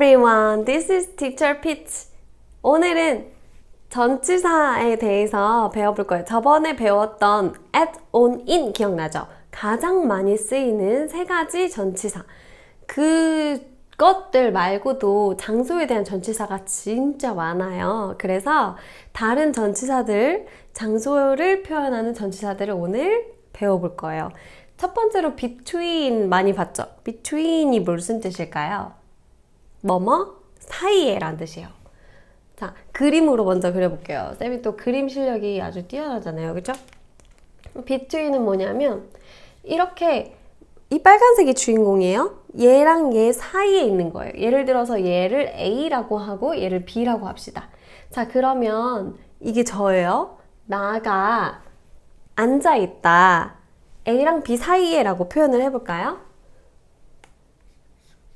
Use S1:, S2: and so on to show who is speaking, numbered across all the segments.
S1: everyone, this is Teacher Peach. 오늘은 전치사에 대해서 배워볼 거예요. 저번에 배웠던 at, on, in 기억나죠? 가장 많이 쓰이는 세 가지 전치사. 그것들 말고도 장소에 대한 전치사가 진짜 많아요. 그래서 다른 전치사들, 장소를 표현하는 전치사들을 오늘 배워볼 거예요. 첫 번째로 between 많이 봤죠? between이 무슨 뜻일까요? 뭐뭐 사이에 라는 뜻이에요. 자, 그림으로 먼저 그려볼게요. 쌤이 또 그림 실력이 아주 뛰어나잖아요. 그쵸? between은 뭐냐면 이렇게 이 빨간색이 주인공이에요. 얘랑 얘 사이에 있는 거예요. 예를 들어서 얘를 A라고 하고 얘를 B라고 합시다. 자, 그러면 이게 저예요. 나가 앉아있다. A랑 B 사이에 라고 표현을 해볼까요?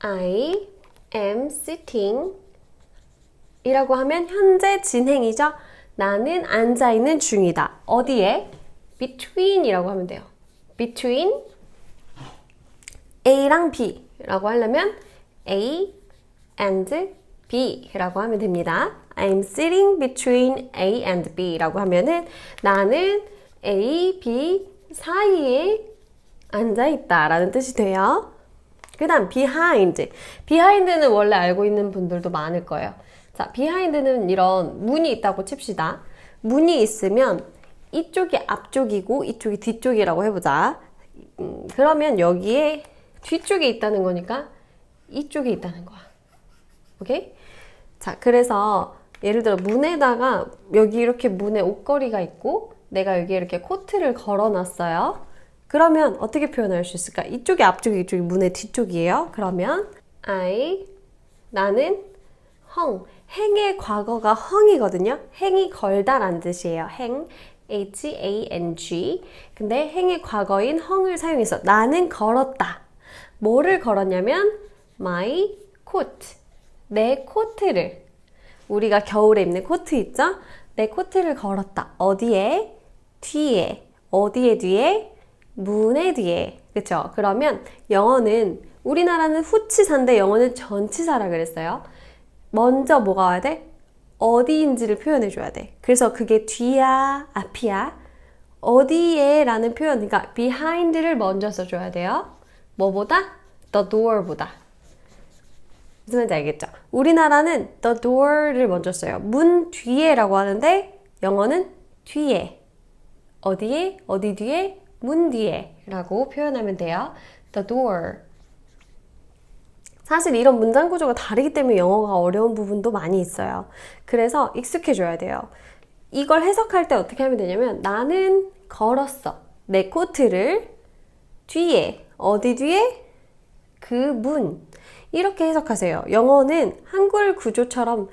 S1: I am sitting 이라고 하면 현재 진행이죠. 나는 앉아있는 중이다. 어디에? between 이라고 하면 돼요. between A랑 B 라고 하려면 A and B 라고 하면 됩니다. I'm sitting between A and B 라고 하면은 나는 A, B 사이에 앉아있다 라는 뜻이 돼요. 그 다음 behind. behind는 원래 알고 있는 분들도 많을 거예요. 자, behind는 이런 문이 있다고 칩시다. 문이 있으면 이쪽이 앞쪽이고 이쪽이 뒤쪽이라고 해보자. 그러면 여기에 뒤쪽에 있다는 거니까 이쪽에 있다는 거야. 오케이? 자, 그래서 예를 들어 문에다가 여기 이렇게 문에 옷걸이가 있고 내가 여기에 이렇게 코트를 걸어놨어요. 그러면 어떻게 표현할 수 있을까? 이쪽이 앞쪽이 이쪽이 문의 뒤쪽이에요. 그러면 나는 행의 과거가 헝이거든요. 행이 걸다라는 뜻이에요. 행, H-A-N-G. 근데 행의 과거인 헝을 사용해서 나는 걸었다. 뭐를 걸었냐면 my coat. 내 코트를. 우리가 겨울에 입는 코트 있죠? 내 코트를 걸었다. 어디에? 뒤에. 어디에 뒤에? 문의 뒤에. 그쵸? 그러면 영어는 우리나라는 후치사인데 영어는 전치사라 그랬어요. 먼저 뭐가 와야 돼? 어디인지를 표현해 줘야 돼. 그래서 그게 뒤야, 앞이야, 어디에 라는 표현, 그러니까 behind를 먼저 써줘야 돼요. 뭐보다? the door보다. 무슨 말인지 알겠죠? 우리나라는 the door를 먼저 써요. 문 뒤에 라고 하는데 영어는 뒤에. 어디에? 어디 뒤에? 문 뒤에 라고 표현하면 돼요. the door. 사실 이런 문장 구조가 다르기 때문에 영어가 어려운 부분도 많이 있어요. 그래서 익숙해져야 돼요. 이걸 해석할 때 어떻게 하면 되냐면 나는 걸었어. 내 코트를 뒤에. 어디 뒤에? 그 문. 이렇게 해석하세요. 영어는 한글 구조처럼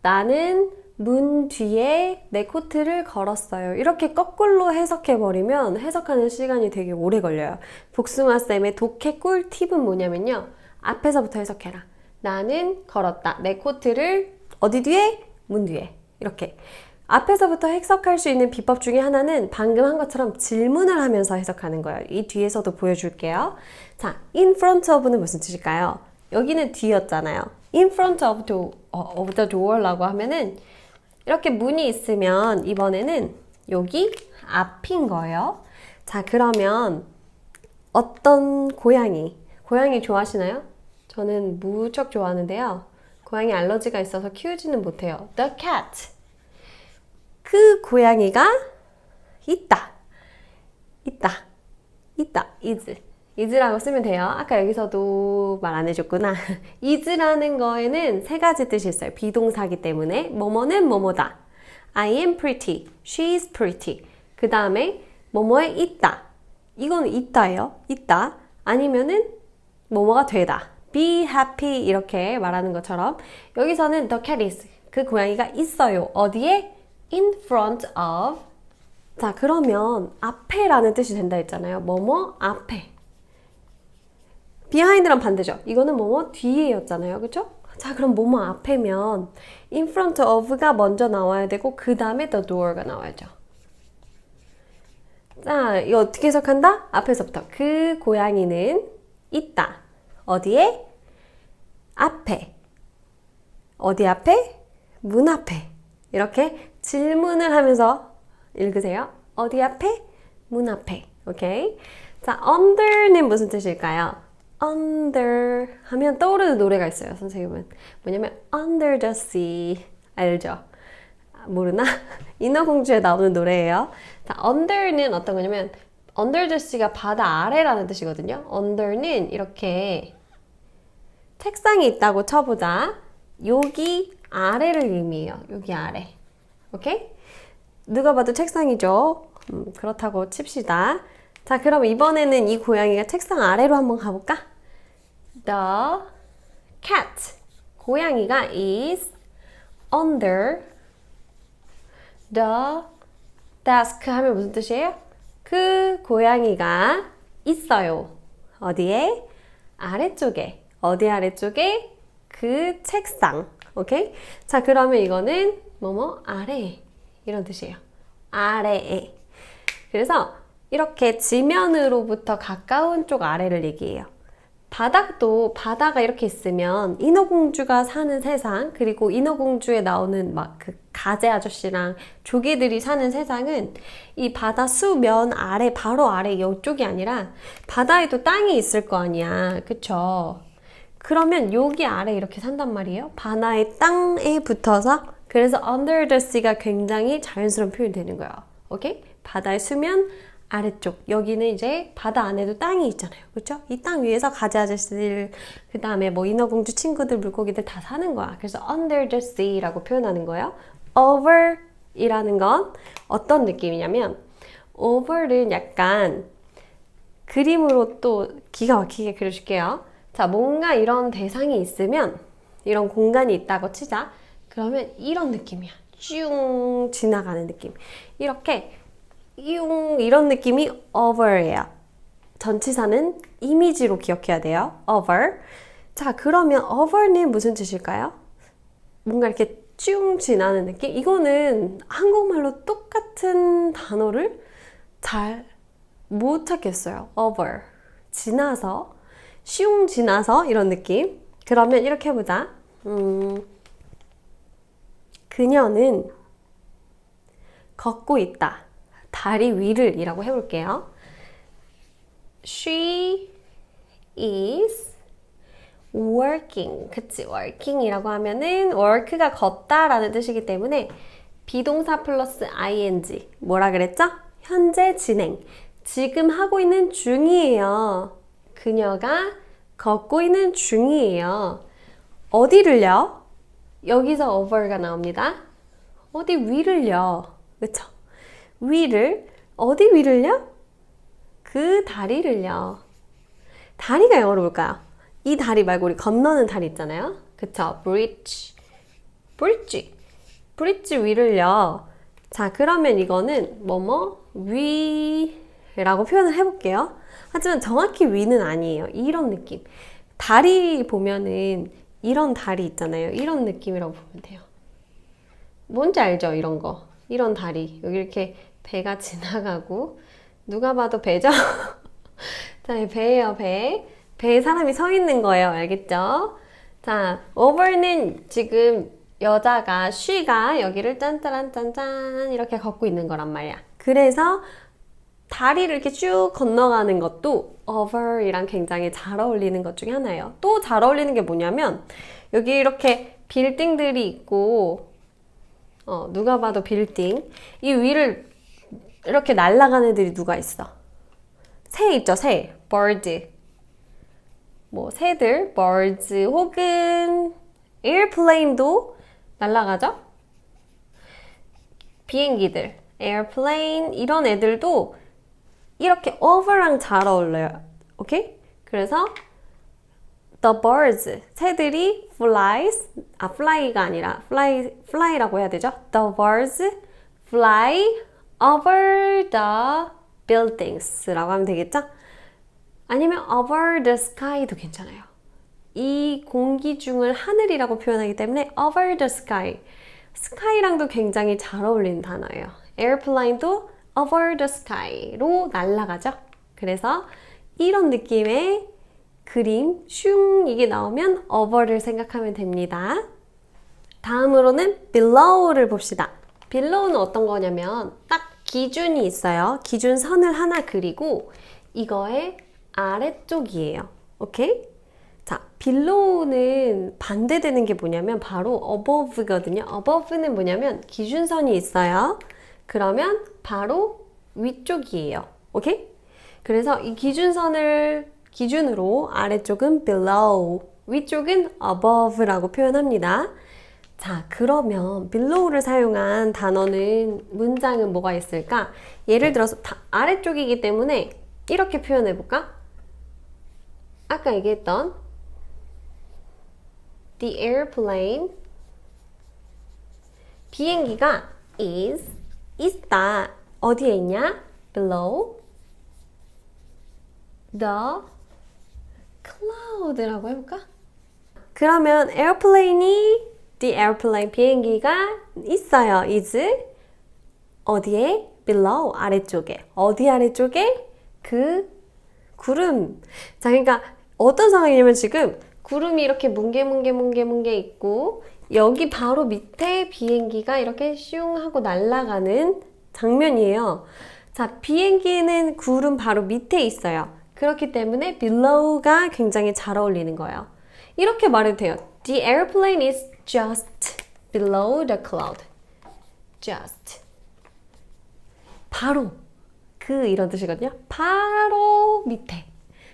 S1: 나는 문 뒤에 내 코트를 걸었어요. 이렇게 거꾸로 해석해버리면 해석하는 시간이 되게 오래 걸려요. 복숭아쌤의 독해 꿀팁은 뭐냐면요. 앞에서부터 해석해라. 나는 걸었다. 내 코트를 어디 뒤에? 문 뒤에. 이렇게. 앞에서부터 해석할 수 있는 비법 중에 하나는 방금 한 것처럼 질문을 하면서 해석하는 거예요. 이 뒤에서도 보여줄게요. 자, in front of는 무슨 뜻일까요? 여기는 뒤였잖아요. in front of the door라고 하면은 이렇게 문이 있으면 이번에는 여기 앞인 거예요. 자, 그러면 어떤 고양이 좋아하시나요? 저는 무척 좋아하는데요. 고양이 알러지가 있어서 키우지는 못해요. The cat. 그 고양이가 있다. is라고 쓰면 돼요. 아까 여기서도 말 안 해줬구나. is라는 거에는 세 가지 뜻이 있어요. 비동사기 때문에 뭐뭐는 뭐뭐다. I am pretty. She is pretty. 그 다음에 뭐뭐에 있다. 이거는 있다예요. 있다. 아니면은 뭐뭐가 되다. Be happy 이렇게 말하는 것처럼 여기서는 the cat is. 그 고양이가 있어요. 어디에? In front of. 자, 그러면 앞에 라는 뜻이 된다 했잖아요. 뭐뭐 앞에. behind랑 반대죠. 이거는 뭐뭐 뒤에였잖아요. 그쵸? 자, 그럼 뭐뭐 앞에면 in front of가 먼저 나와야 되고 그 다음에 the door가 나와야죠. 자, 이거 어떻게 해석한다? 앞에서부터. 그 고양이는 있다. 어디에? 앞에. 어디 앞에? 문 앞에. 이렇게 질문을 하면서 읽으세요. 어디 앞에? 문 앞에. 오케이? 자, under는 무슨 뜻일까요? under 하면 떠오르는 노래가 있어요, 선생님은. 뭐냐면 under the sea. 알죠? 모르나? 인어공주에 나오는 노래예요. 자, under는 어떤 거냐면 under the sea가 바다 아래라는 뜻이거든요. under는 이렇게 책상이 있다고 쳐보자. 여기 아래를 의미해요. 여기 아래. 오케이? 누가 봐도 책상이죠. 그렇다고 칩시다. 자, 그럼 이번에는 이 고양이가 책상 아래로 한번 가볼까? The cat. 고양이가 is under the desk 하면 무슨 뜻이에요? 그 고양이가 있어요. 어디에? 아래쪽에. 어디 아래쪽에? 그 책상. 오케이? 자, 그러면 이거는 뭐뭐 아래 이런 뜻이에요. 아래에. 그래서 이렇게 지면으로부터 가까운 쪽 아래를 얘기해요. 바닥도 바다가 이렇게 있으면 인어공주가 사는 세상, 그리고 인어공주에 나오는 막 그 가재 아저씨랑 조개들이 사는 세상은 이 바다 수면 아래, 바로 아래 이쪽이 아니라 바다에도 땅이 있을 거 아니야. 그쵸? 그러면 여기 아래 이렇게 산단 말이에요. 바다의 땅에 붙어서. 그래서 under the sea가 굉장히 자연스러운 표현이 되는 거예요. 오케이? 바다의 수면 아래쪽. 여기는 이제 바다 안에도 땅이 있잖아요. 그렇죠? 이 땅 위에서 가재 아저씨들, 그 다음에 뭐 인어공주 친구들, 물고기들 다 사는 거야. 그래서 under the sea라고 표현하는 거예요. over 이라는 건 어떤 느낌이냐면 over는 약간 그림으로 또 기가 막히게 그려줄게요. 자, 뭔가 이런 대상이 있으면, 이런 공간이 있다고 치자. 그러면 이런 느낌이야. 쭉 지나가는 느낌. 이렇게 이런 느낌이 over예요. 전치사는 이미지로 기억해야 돼요. over. 자, 그러면 over는 무슨 뜻일까요? 뭔가 이렇게 쭉 지나는 느낌? 이거는 한국말로 똑같은 단어를 잘 못 찾겠어요. over. 지나서, 슝 지나서 이런 느낌. 그러면 이렇게 해보자. 그녀는 걷고 있다. 다리 위를 이라고 해볼게요. She is working. 그치, working이라고 하면은 work가 걷다 라는 뜻이기 때문에 비동사 플러스 ing. 뭐라 그랬죠? 현재 진행. 지금 하고 있는 중이에요. 그녀가 걷고 있는 중이에요. 어디를요? 여기서 over가 나옵니다. 어디 위를요? 그쵸? 위를, 어디 위를요? 그 다리를요. 다리가 영어로 뭘까요? 이 다리 말고 우리 건너는 다리 있잖아요. 그쵸? bridge. bridge 위를요. 자, 그러면 이거는 뭐뭐 위라고 표현을 해볼게요. 하지만 정확히 위는 아니에요. 이런 느낌. 다리 보면은 이런 다리 있잖아요. 이런 느낌이라고 보면 돼요. 뭔지 알죠? 이런 거. 이런 다리. 여기 이렇게 배가 지나가고, 누가 봐도 배죠? 자, 배예요, 배. 배에 사람이 서 있는 거예요. 알겠죠? 자, over는 지금 여자가, she가 여기를 짠짜란짠짠 이렇게 걷고 있는 거란 말이야. 그래서 다리를 이렇게 쭉 건너가는 것도 over이랑 굉장히 잘 어울리는 것 중에 하나예요. 또 잘 어울리는 게 뭐냐면, 여기 이렇게 빌딩들이 있고, 누가 봐도 빌딩. 이 위를 이렇게 날아가는 애들이 누가 있어? 새 있죠, 새. bird. 뭐, 새들, birds, 혹은 airplane도 날아가죠? 비행기들, airplane, 이런 애들도 이렇게 over랑 잘 어울려요. 오케이? 그래서 the birds, 새들이 fly가 아니라 fly라고 해야 되죠? The birds fly over the buildings라고 하면 되겠죠? 아니면 over the sky도 괜찮아요. 이 공기중을 하늘이라고 표현하기 때문에 over the sky. sky랑도 굉장히 잘 어울리는 단어예요. airplane도 over the sky로 날아가죠. 그래서 이런 느낌의 그림, 슝 이게 나오면 over를 생각하면 됩니다. 다음으로는 below를 봅시다. below는 어떤 거냐면 딱 기준이 있어요. 기준선을 하나 그리고 이거의 아래쪽이에요. 오케이? 자, below는 반대되는 게 뭐냐면 바로 above거든요. above는 뭐냐면 기준선이 있어요. 그러면 바로 위쪽이에요. 오케이? 그래서 이 기준선을 기준으로 아래쪽은 below, 위쪽은 above라고 표현합니다. 자, 그러면 below를 사용한 단어는 문장은 뭐가 있을까? 예를 들어서 아래쪽이기 때문에 이렇게 표현해 볼까? 아까 얘기했던 The airplane 비행기가 is 있다. 어디에 있냐? Below the cloud라고 해볼까? 그러면 the airplane 비행기가 있어요. is 어디에? below 아래쪽에. 어디 아래쪽에? 그 구름. 자, 그러니까 어떤 상황이냐면 지금 구름이 이렇게 뭉게 있고 여기 바로 밑에 비행기가 이렇게 슝 하고 날아가는 장면이에요. 자, 비행기는 구름 바로 밑에 있어요. 그렇기 때문에 below가 굉장히 잘 어울리는 거예요. 이렇게 말해도 돼요. The airplane is just below the cloud. just. 바로. 이런 뜻이거든요. 바로 밑에.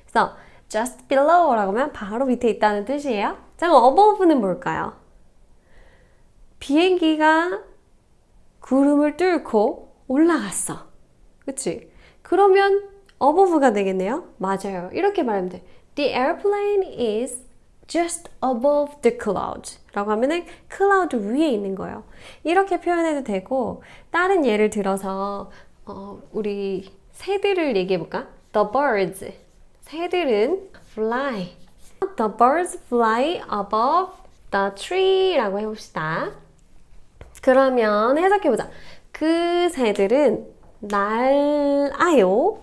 S1: 그래서 just below라고 하면 바로 밑에 있다는 뜻이에요. 자, 그럼 above는 뭘까요? 비행기가 구름을 뚫고 올라갔어. 그치? 그러면 above가 되겠네요. 맞아요. 이렇게 말하면 돼. The airplane is just above the cloud 라고 하면은 클라우드 위에 있는 거예요. 이렇게 표현해도 되고 다른 예를 들어서 우리 새들을 얘기해 볼까? The birds. 새들은 fly. The birds fly above the tree 라고 해봅시다. 그러면 해석해보자. 그 새들은 날아요.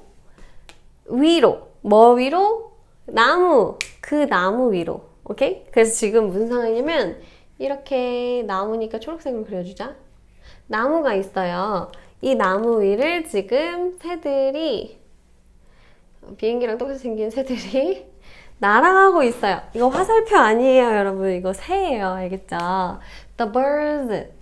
S1: 위로. 뭐 위로? 나무. 그 나무 위로. 오케이? 그래서 지금 무슨 상황이냐면 이렇게 나무니까 초록색으로 그려주자. 나무가 있어요. 이 나무 위를 지금 새들이 비행기랑 똑같이 생긴 새들이 날아가고 있어요. 이거 화살표 아니에요, 여러분. 이거 새예요. 알겠죠? The birds.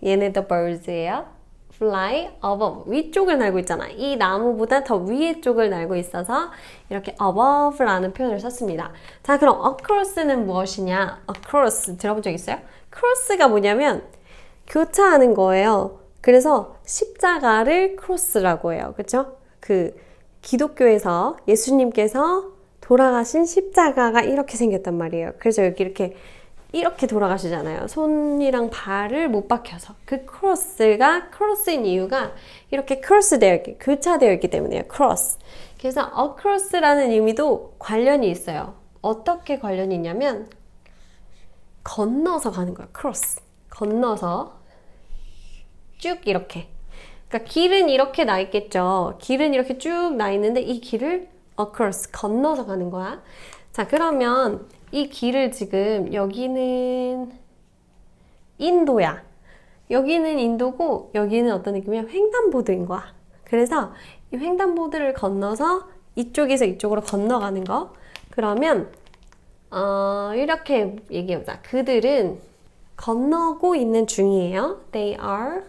S1: 얘네 the birds예요. fly above. 위쪽을 날고 있잖아. 이 나무보다 더 위에 쪽을 날고 있어서 이렇게 above라는 표현을 썼습니다. 자, 그럼 across는 무엇이냐? across 들어본 적 있어요? cross가 뭐냐면 교차하는 거예요. 그래서 십자가를 크로스라고 해요. 그렇죠? 기독교에서 예수님께서 돌아가신 십자가가 이렇게 생겼단 말이에요. 그래서 여기 이렇게 돌아가시잖아요. 손이랑 발을 못 박혀서. 그 크로스가 크로스인 이유가 이렇게 크로스되어 있기, 교차되어 있기 때문이에요. 크로스. 그래서 across라는 의미도 관련이 있어요. 어떻게 관련이 있냐면 건너서 가는 거예요. 크로스. 건너서 쭉 이렇게. 그러니까 길은 이렇게 나 있겠죠. 길은 이렇게 쭉 나 있는데 이 길을 across, 건너서 가는 거야. 자, 그러면 이 길을 지금 여기는 인도야. 여기는 인도고 여기는 어떤 느낌이야? 횡단보도인 거야. 그래서 이 횡단보도를 건너서 이쪽에서 이쪽으로 건너가는 거. 그러면 이렇게 얘기해보자. 그들은 건너고 있는 중이에요. They are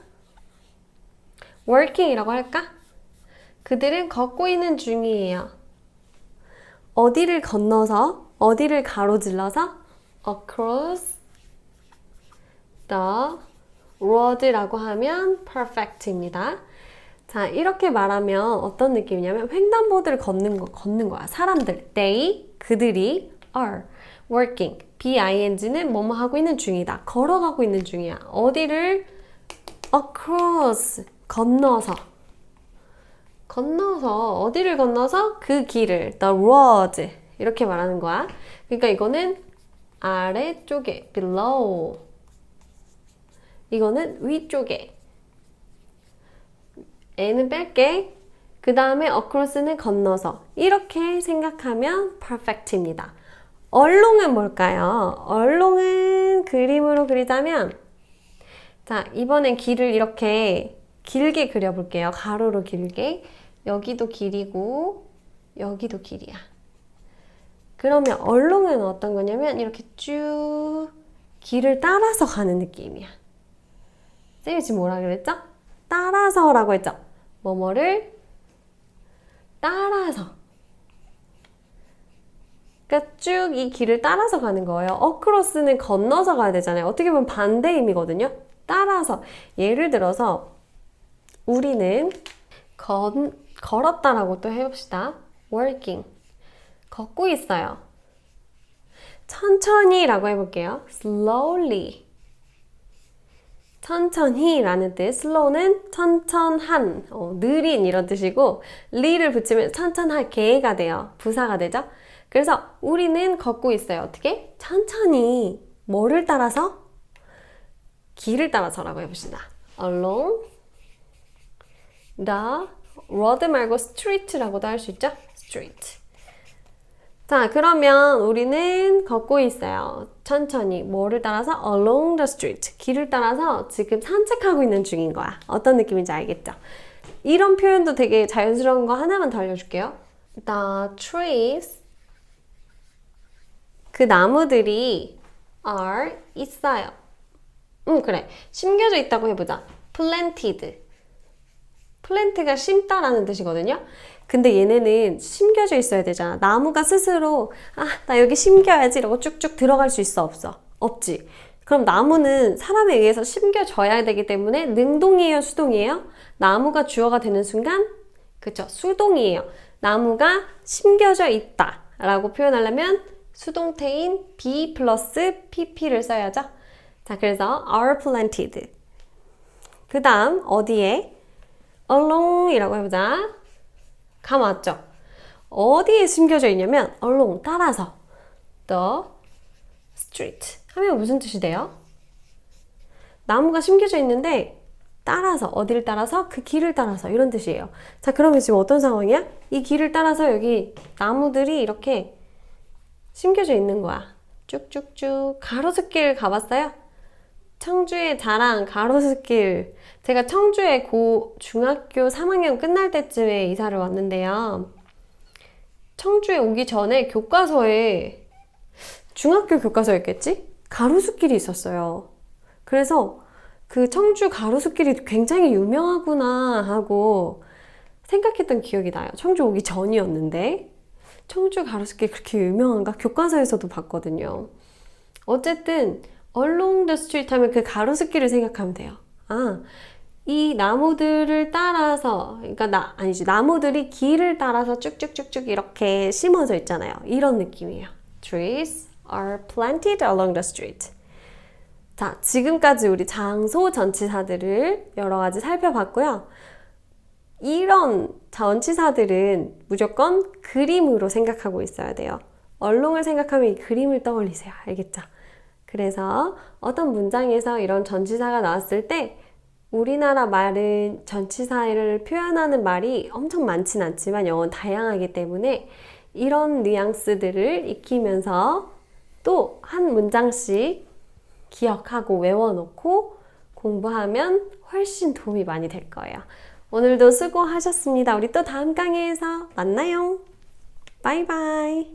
S1: working이라고 할까? 그들은 걷고 있는 중이에요. 어디를 건너서, 어디를 가로질러서 across the road라고 하면 perfect입니다. 자, 이렇게 말하면 어떤 느낌이냐면 횡단보도를 걷는 거야. 사람들, they, 그들이 are working, bing는 뭐뭐 하고 있는 중이다. 걸어가고 있는 중이야. 어디를 across, 건너서 어디를 건너서 그 길을 the road 이렇게 말하는 거야. 그러니까 이거는 아래쪽에 below, 이거는 위쪽에. N은 뺄게. 그 다음에 across는 건너서. 이렇게 생각하면 perfect입니다. 얼롱은 뭘까요? 얼롱은 그림으로 그리자면, 자, 이번엔 길을 이렇게 길게 그려볼게요. 가로로 길게. 여기도 길이고, 여기도 길이야. 그러면 얼롱은 어떤 거냐면, 이렇게 쭉 길을 따라서 가는 느낌이야. 쌤이 지금 뭐라 그랬죠? 따라서라고 했죠? 뭐뭐를 따라서. 그러니까 쭉 이 길을 따라서 가는 거예요. 어크로스는 건너서 가야 되잖아요. 어떻게 보면 반대 의미거든요. 따라서. 예를 들어서 우리는 걸었다라고 또 해봅시다. walking. 걷고 있어요. 천천히 라고 해볼게요. slowly. 천천히 라는 뜻. slow는 천천한, 느린 이런 뜻이고 리를 붙이면 천천하게가 돼요. 부사가 되죠. 그래서 우리는 걷고 있어요. 어떻게? 천천히. 뭐를 따라서? 길을 따라서라고 해봅시다. along the road 말고 street라고도 할 수 있죠? street. 자, 그러면 우리는 걷고 있어요. 천천히. 뭐를 따라서? along the street. 길을 따라서 지금 산책하고 있는 중인 거야. 어떤 느낌인지 알겠죠? 이런 표현도 되게 자연스러운 거 하나만 더 알려줄게요. The trees. 그 나무들이 are 있어요. 그래. 심겨져 있다고 해보자. planted. plant가 심다라는 뜻이거든요. 근데 얘네는 심겨져 있어야 되잖아. 나무가 스스로 나 여기 심겨야지 이러고 쭉쭉 들어갈 수 있어? 없어? 없지. 그럼 나무는 사람에 의해서 심겨져야 되기 때문에 능동이에요? 수동이에요? 나무가 주어가 되는 순간 그쵸? 수동이에요. 나무가 심겨져 있다 라고 표현하려면 수동태인 be 플러스 pp를 써야죠. 자, 그래서 are planted. 그 다음 어디에? along 이라고 해보자. 감 왔죠? 어디에 심겨져 있냐면 along 따라서 the street 하면 무슨 뜻이 돼요? 나무가 심겨져 있는데 따라서 어디를 따라서? 그 길을 따라서 이런 뜻이에요. 자, 그러면 지금 어떤 상황이야? 이 길을 따라서 여기 나무들이 이렇게 심겨져 있는 거야. 쭉쭉쭉. 가로수길 가봤어요? 청주의 자랑 가로수길. 제가 청주에 중학교 3학년 끝날 때쯤에 이사를 왔는데요. 청주에 오기 전에 교과서에 중학교 교과서였겠지? 가로수길이 있었어요. 그래서 그 청주 가로수길이 굉장히 유명하구나 하고 생각했던 기억이 나요. 청주 오기 전이었는데 청주 가로수길 그렇게 유명한가? 교과서에서도 봤거든요. 어쨌든 along the street 하면 그 가로수길을 생각하면 돼요. 이 나무들을 따라서, 그러니까 나무들이 길을 따라서 쭉쭉쭉쭉 이렇게 심어져 있잖아요. 이런 느낌이에요. Trees are planted along the street. 자, 지금까지 우리 장소 전치사들을 여러 가지 살펴봤고요. 이런 전치사들은 무조건 그림으로 생각하고 있어야 돼요. 얼롱을 생각하면 이 그림을 떠올리세요. 알겠죠? 그래서 어떤 문장에서 이런 전치사가 나왔을 때 우리나라 말은 전치사를 표현하는 말이 엄청 많진 않지만 영어는 다양하기 때문에 이런 뉘앙스들을 익히면서 또 한 문장씩 기억하고 외워놓고 공부하면 훨씬 도움이 많이 될 거예요. 오늘도 수고하셨습니다. 우리 또 다음 강의에서 만나요. 바이바이.